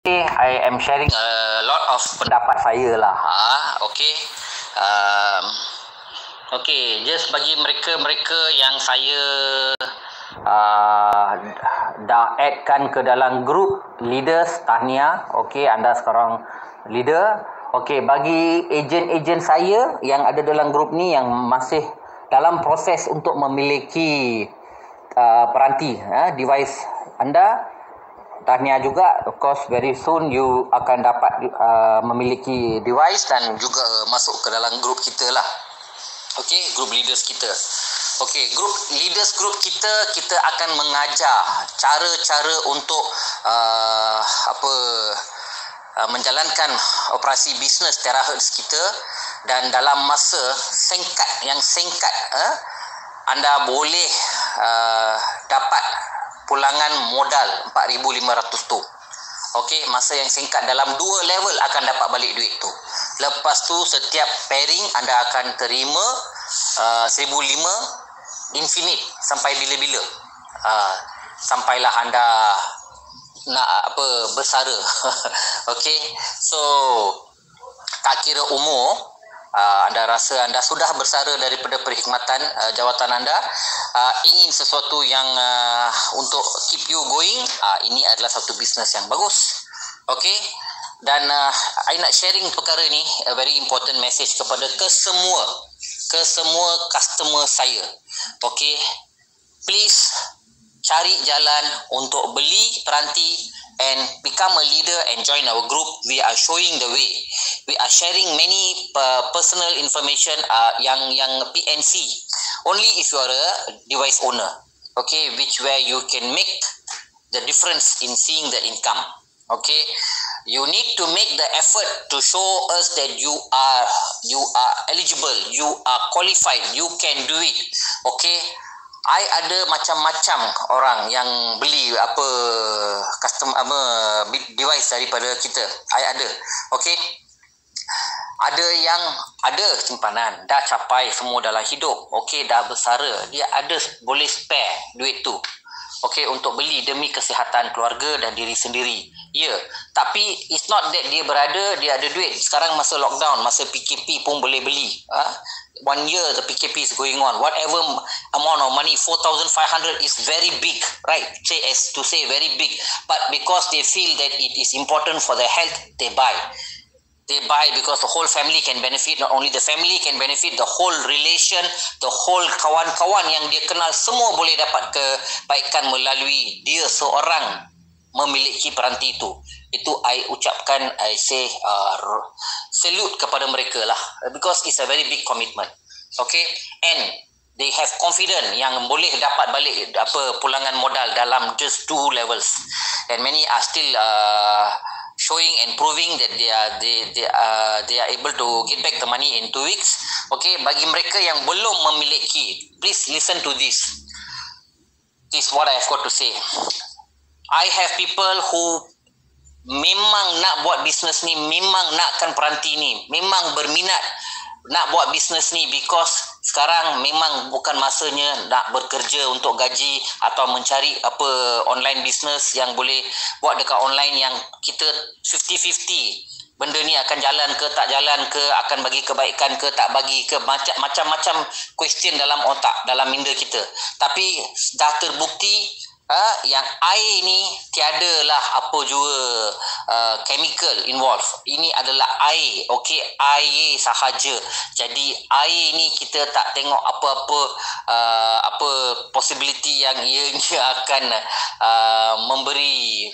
I am sharing a lot of pendapat saya lah. Okay. Okay, just bagi mereka-mereka yang saya dah addkan ke dalam grup leaders, tahniah. Okay, anda sekarang leader. Okay, bagi ejen-ejen saya yang ada dalam grup ni yang masih dalam proses untuk memiliki peranti, device anda, tahniah juga. Of course, very soon you akan dapat memiliki device dan juga masuk ke dalam grup kita lah. Okay, grup leaders kita. Okay, grup leaders grup kita akan mengajar cara-cara untuk menjalankan operasi bisnes terahertz kita, dan dalam masa singkat anda boleh dapat pulangan modal 4,500 tu. Okey, masa yang singkat, dalam 2 level akan dapat balik duit tu. Lepas tu setiap pairing anda akan terima 1,500 infinite sampai bila-bila. Sampailah anda nak bersara. Okey. So tak kira umur, anda rasa anda sudah bersara daripada perkhidmatan jawatan anda, ingin sesuatu yang untuk keep you going, ini adalah satu bisnes yang bagus. Okey. Dan I nak sharing perkara ni, a very important message kepada kesemua customer saya. Okey. Please cari jalan untuk beli peranti and become a leader and join our group. We are showing the way. We are sharing many personal information yang PNC. Only if you are a device owner. Okay, where you can make the difference in seeing the income. Okay, you need to make the effort to show us that you are eligible, you are qualified, you can do it. Okay. I ada macam-macam orang yang beli device daripada kita. I ada. Okey. Ada yang ada simpanan, dah capai semua dalam hidup. Okey, dah bersara, dia ada boleh spare duit tu. Okey, untuk beli demi kesihatan keluarga dan diri sendiri. Ya, tapi it's not that dia ada duit. Sekarang masa lockdown, masa PKP pun boleh beli. 1 year the PKP is going on. Whatever amount of money, 4,500 is very big, right? To say very big. But because they feel that it is important for their health, they buy. They buy because the whole family can benefit. Not only the family can benefit, the whole relation, the whole kawan-kawan yang dia kenal, semua boleh dapat kebaikan melalui dia seorang memiliki peranti itu. Itu I ucapkan, I say salute kepada mereka lah, because it's a very big commitment. Okay, and they have confidence yang boleh dapat balik pulangan modal dalam just 2 levels, and many are still showing and proving that they are able to get back the money in 2 weeks. Okay, bagi mereka yang belum memiliki, please listen to this. This is what I have got to say. I have people who memang nak buat bisnes ni, memang nakkan peranti ni, memang berminat nak buat bisnes ni, because sekarang memang bukan masanya nak bekerja untuk gaji atau mencari online bisnes yang boleh buat dekat online yang kita 50-50. Benda ni akan jalan ke tak jalan ke, akan bagi kebaikan ke tak bagi ke, macam-macam question dalam otak, dalam minda kita. Tapi dah terbukti yang air ni tiadalah apa jua chemical involved. Ini adalah air. Okey, air sahaja. Jadi air ni kita tak tengok apa possibility yang ianya akan memberi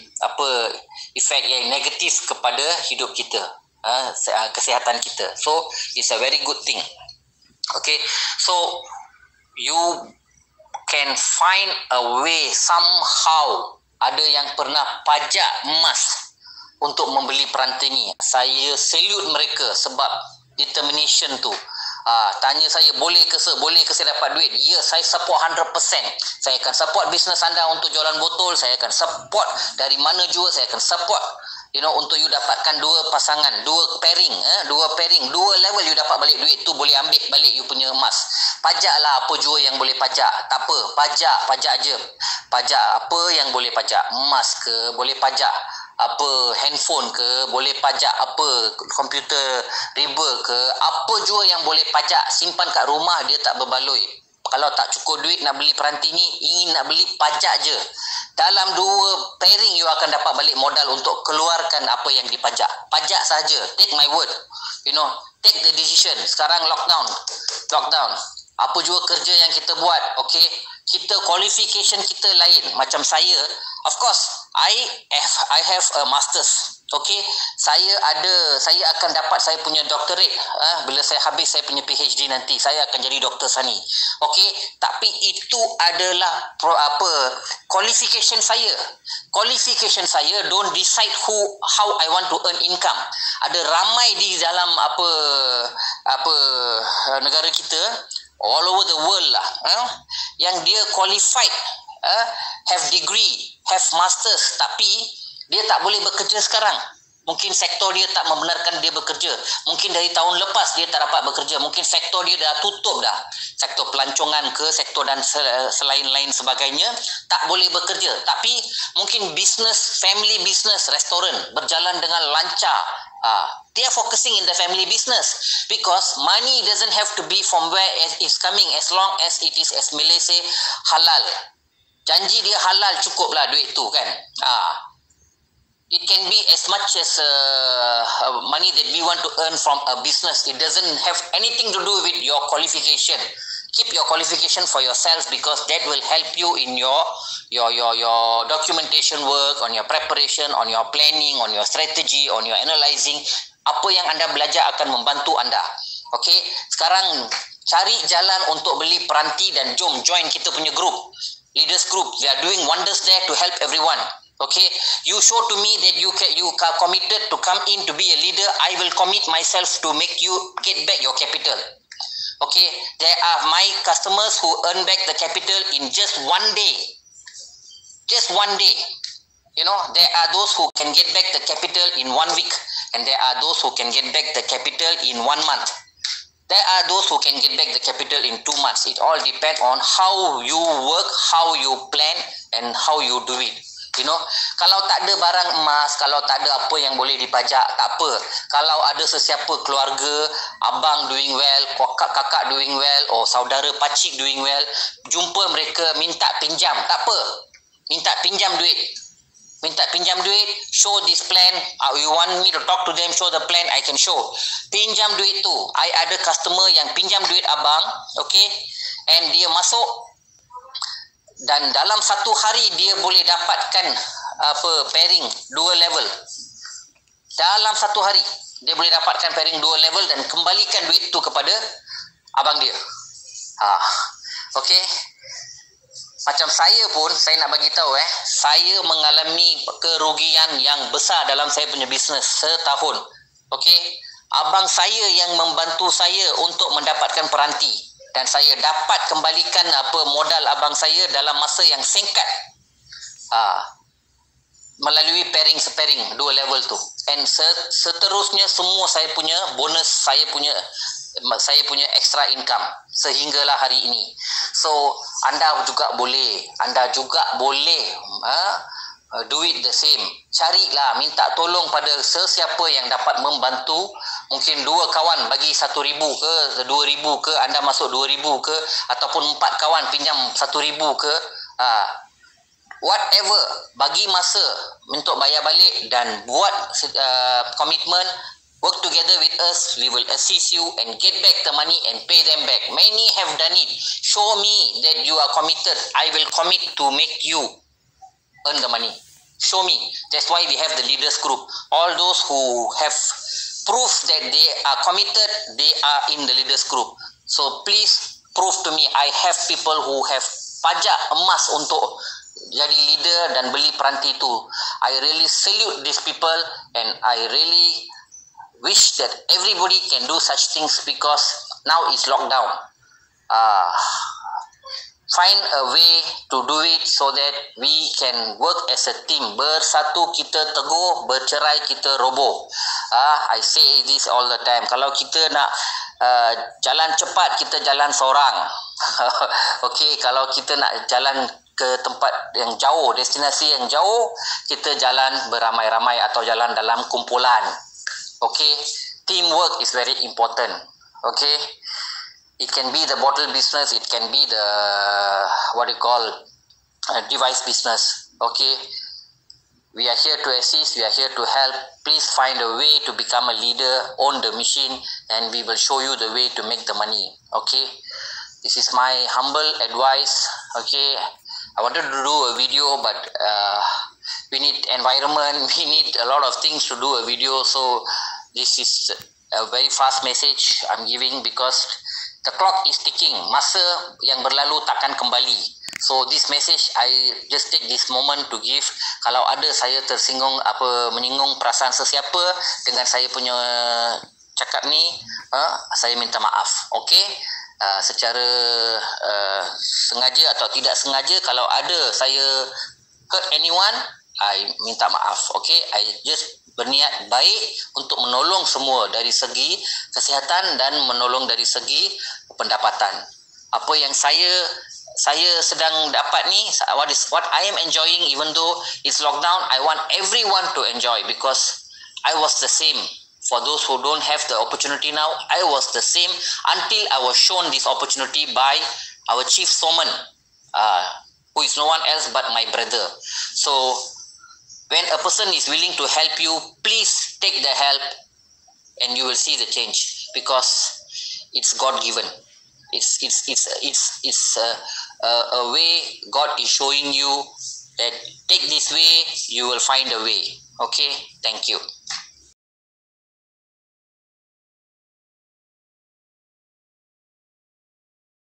efek yang negatif kepada hidup kita, kesihatan kita. So it's a very good thing. Okay, so you can find a way somehow. Ada yang pernah pajak emas untuk membeli peranti ni. Saya salute mereka sebab determination tu. Tanya saya, boleh ke saya dapat duit? Ya, saya support 100%. Saya akan support bisnes anda untuk jualan botol. Saya akan support dari mana jua. Saya akan support untuk you dapatkan 2 pasangan, 2 pairing, 2 level you dapat balik duit tu, boleh ambil balik you punya emas. Pajaklah apa jua yang boleh pajak. Tak apa, pajak je. Pajak apa yang boleh pajak? Emas ke, boleh pajak apa handphone ke, boleh pajak apa komputer riba ke, apa jua yang boleh pajak simpan kat rumah dia tak berbaloi. Kalau tak cukup duit nak beli peranti ni, ingin nak beli, pajak je. Dalam 2 pairing you akan dapat balik modal untuk keluarkan apa yang dipajak. Pajak saja. Take my word. Take the decision. Sekarang lockdown. Apa jua kerja yang kita buat, okay? Kita qualification kita lain. Macam saya, of course, I have a masters. Okay, saya akan dapat saya punya doctorate bila saya habis saya punya PhD nanti, saya akan jadi Dr. Sani. Okay, tapi itu adalah qualification saya. Qualification saya don't decide how I want to earn income. Ada ramai di dalam negara kita, all over the world lah, yang dia qualified, have degree, have masters, tapi dia tak boleh bekerja sekarang. Mungkin sektor dia tak membenarkan dia bekerja. Mungkin dari tahun lepas dia tak dapat bekerja. Mungkin sektor dia dah tutup dah. Sektor pelancongan ke, sektor dan selain-lain sebagainya, tak boleh bekerja. Tapi mungkin bisnes, family business, restoran berjalan dengan lancar. They are focusing in the family business because money doesn't have to be from where it's coming, as long as it is, as Malay say, halal. Janji dia halal, cukup lah duit tu kan. It can be as much as money that we want to earn from a business. It doesn't have anything to do with your qualification. Keep your qualification for yourself because that will help you in your documentation work, on your preparation, on your planning, on your strategy, on your analyzing. Apa yang anda belajar akan membantu anda. Okay, sekarang cari jalan untuk beli peranti dan jom join kita punya group. Leaders group. They are doing wonders there to help everyone. Okay, you show to me that you are committed to come in to be a leader. I will commit myself to make you get back your capital. Okay, there are my customers who earn back the capital in just 1 day. Just 1 day. There are those who can get back the capital in 1 week, and there are those who can get back the capital in 1 month. There are those who can get back the capital in 2 months. It all depends on how you work, how you plan, and how you do it. Kalau tak ada barang emas, kalau tak ada apa yang boleh dipajak, tak apa. Kalau ada sesiapa keluarga, abang doing well, kakak doing well, or saudara pakcik doing well, jumpa mereka, minta pinjam, tak apa. Minta pinjam duit, show this plan. You want me to talk to them, show the plan, I can show. Pinjam duit tu. I ada customer yang pinjam duit abang, okay, and dia masuk, dan dalam 1 hari dia boleh dapatkan pairing 2 level. Dalam 1 hari dia boleh dapatkan pairing 2 level dan kembalikan duit tu kepada abang dia. Okay. Macam saya pun, saya nak bagi tahu saya mengalami kerugian yang besar dalam saya punya bisnes setahun. Okay. Abang saya yang membantu saya untuk mendapatkan peranti. Dan saya dapat kembalikan modal abang saya dalam masa yang singkat. Melalui pairing 2 level tu. And seterusnya semua saya punya bonus, saya punya extra income sehinggalah hari ini. So anda juga boleh do it the same. Carilah, minta tolong pada sesiapa yang dapat membantu. Mungkin 2 kawan bagi 1,000 ke 2,000 ke, anda masuk 2,000 ke, ataupun 4 kawan pinjam 1,000 ke, whatever, bagi masa untuk bayar balik dan buat komitmen. Work together with us, we will assist you and get back the money and pay them back. Many have done it. Show me that you are committed. I will commit to make you earn the money. Show me. That's why we have the leaders group. All those who have proof that they are committed, they are in the leaders group. So please prove to me. I have people who have pajak emas untuk jadi leader dan beli peranti itu. I really salute these people and I really wish that everybody can do such things because now it's lockdown. Find a way to do it so that we can work as a team. Bersatu kita teguh, bercerai kita roboh. I say this all the time. Kalau kita nak jalan cepat, kita jalan seorang. Okay, kalau kita nak jalan ke tempat yang jauh, destinasi yang jauh, kita jalan beramai-ramai atau jalan dalam kumpulan. Okay, teamwork is very important. Okay, it can be the bottle business, it can be the device business. Okay, we are here to assist, we are here to help. Please find a way to become a leader, own the machine, and we will show you the way to make the money. Okay, this is my humble advice. Okay, I wanted to do a video, but we need environment, we need a lot of things to do a video, so this is a very fast message I'm giving because the clock is ticking. Masa yang berlalu takkan kembali. So this message I just take this moment to give. Kalau ada saya tersinggung menyinggung perasaan sesiapa dengan saya punya cakap ni, saya minta maaf. Okay, secara sengaja atau tidak sengaja, kalau ada saya hurt anyone, I minta maaf. Okay, I just berniat baik untuk menolong semua dari segi kesihatan dan menolong dari segi pendapatan. Apa yang saya sedang dapat ni, what I am enjoying, even though it's lockdown, I want everyone to enjoy because I was the same. For those who don't have the opportunity now, I was the same until I was shown this opportunity by our chief showman, who is no one else but my brother. So when a person is willing to help you, please take the help and you will see the change because it's God given. It's a way God is showing you that take this way, you will find a way. Okay, thank you.